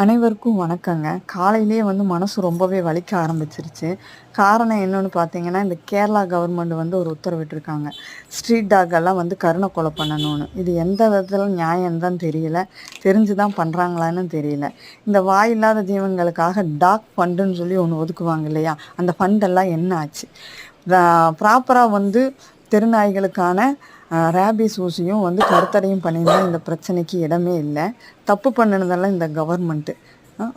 அனைவருக்கும் வணக்கங்க. காலையிலேயே மனசு ரொம்பவே வலிக்க ஆரம்பிச்சிருச்சு. காரணம் என்னன்னு பார்த்தீங்கன்னா, இந்த கேரளா கவர்மெண்ட் ஒரு உத்தரவிட்டிருக்காங்க. ஸ்ட்ரீட் டாக் எல்லாம் கருணை கொலை பண்ணணும்னு. இது எந்த விதத்தில நியாயம் தான் தெரியல. தெரிஞ்சு தான் பண்றாங்களான்னு தெரியல. இந்த வாயில்லாத ஜீவன்களுக்காக டாக் ஃபண்டுன்னு சொல்லி ஒண்ணு ஒதுக்குவாங்க இல்லையா? அந்த ஃபண்டெல்லாம் என்ன ஆச்சு? ப்ராப்பரா தெருநாய்களுக்கான ரேபீஸ் ஊசியும் கருத்தடையும் பண்ணியிருந்தா இந்த பிரச்சனைக்கு இடமே இல்லை. தப்பு பண்ணினதெல்லாம் இந்த கவர்மெண்ட்டு.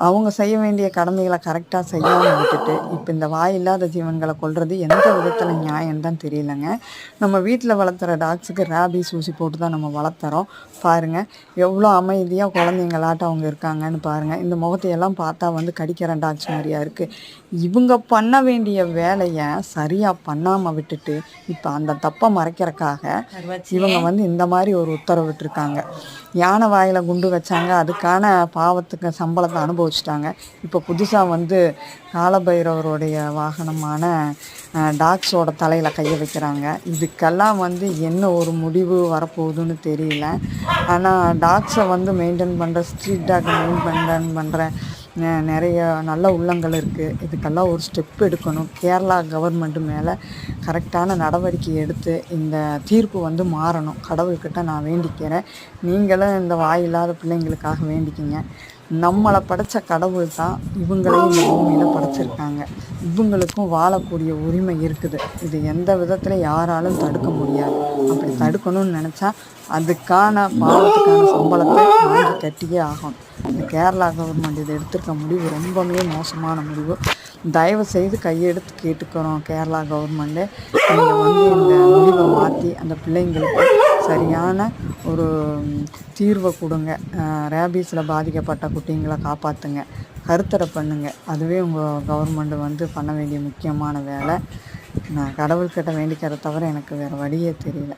அவங்க செய்ய வேண்டிய கடமைகளை கரெக்டாக செய்யாமல் விட்டுட்டு இப்போ இந்த வாயில்லாத ஜீவன்களை கொல்றது எந்த விதத்தில் நியாயம் தான் தெரியலங்க. நம்ம வீட்டில் வளர்த்துற டாக்ஸுக்கு ரேபீஸ் ஊசி போட்டு தான் நம்ம வளர்த்துறோம். பாருங்கள் எவ்வளோ அமைதியாக குழந்தைங்களாட்டம் அவங்க இருக்காங்கன்னு பாருங்கள். இந்த முகத்தையெல்லாம் பார்த்தா கடிக்கிற டாக்ஸ் மாதிரியா இருக்குது. இவங்க பண்ண வேண்டிய வேலையை சரியாக பண்ணாமல் விட்டுட்டு இப்போ அந்த தப்பை மறைக்கிறக்காக இவங்க இந்த மாதிரி ஒரு உத்தரவிட்டிருக்காங்க. யானை வாயில் குண்டு வச்சாங்க, அதுக்கான பாவத்துக்கு சம்பளத்தை அனுபவிச்சிட்டாங்க. இப்போ புதுசாக காலபைரவருடைய வாகனமான டாக்ஸோட தலையில் கையை வைக்கிறாங்க. இதுக்கெல்லாம் என்ன ஒரு முடிவு வரப்போகுதுன்னு தெரியல. ஆனால் டாக்ஸை மெயின்டைன் பண்ணுற ஸ்ட்ரீட் டாக் மெயின்டைன் பண்ணுற நிறைய நல்ல உள்ளங்கள் இருக்குது. இதுக்கெல்லாம் ஒரு ஸ்டெப் எடுக்கணும். கேரளா கவர்மெண்ட்டு மேலே கரெக்டான நடவடிக்கை எடுத்து இந்த தீர்ப்பு மாறணும். கடவுள்கிட்ட நான் வேண்டிக்கிறேன். நீங்களும் இந்த வாயில்லாத பிள்ளைங்களுக்காக வேண்டிக்கிங்க. நம்மளை படைத்த கடவுள் தான் இவங்களையும் இந்த பூமியில் படைச்சிருக்காங்க. இவங்களுக்கும் வாழக்கூடிய உரிமை இருக்குது. இது எந்த விதத்தில் யாராலும் தடுக்க முடியாது. அப்படி தடுக்கணும்னு நினச்சா அதுக்கான பாவத்துக்கான சம்பளத்தை வாங்கி கட்டியே ஆகணும். இந்த கேரளா கவர்மெண்ட் இதை எடுத்திருக்க முடிவு ரொம்பவே மோசமான முடிவு. தயவு செய்து கையெடுத்து கேட்டுக்கிறோம் கேரளா கவர்மெண்ட்டு. நீங்கள் இந்த முடிவை மாற்றி அந்த பிள்ளைங்களுக்கு சரியான ஒரு தீர்வை கொடுங்க. ரேபீஸில் பாதிக்கப்பட்ட குட்டிங்களை காப்பாற்றுங்க, கருத்தடை பண்ணுங்க. அதுவே உங்கள் கவர்மெண்ட் பண்ண வேண்டிய முக்கியமான வேலை. நான் கடவுள்கிட்ட வேண்டிக்கிறத தவிர எனக்கு வேறு வழியே தெரியல.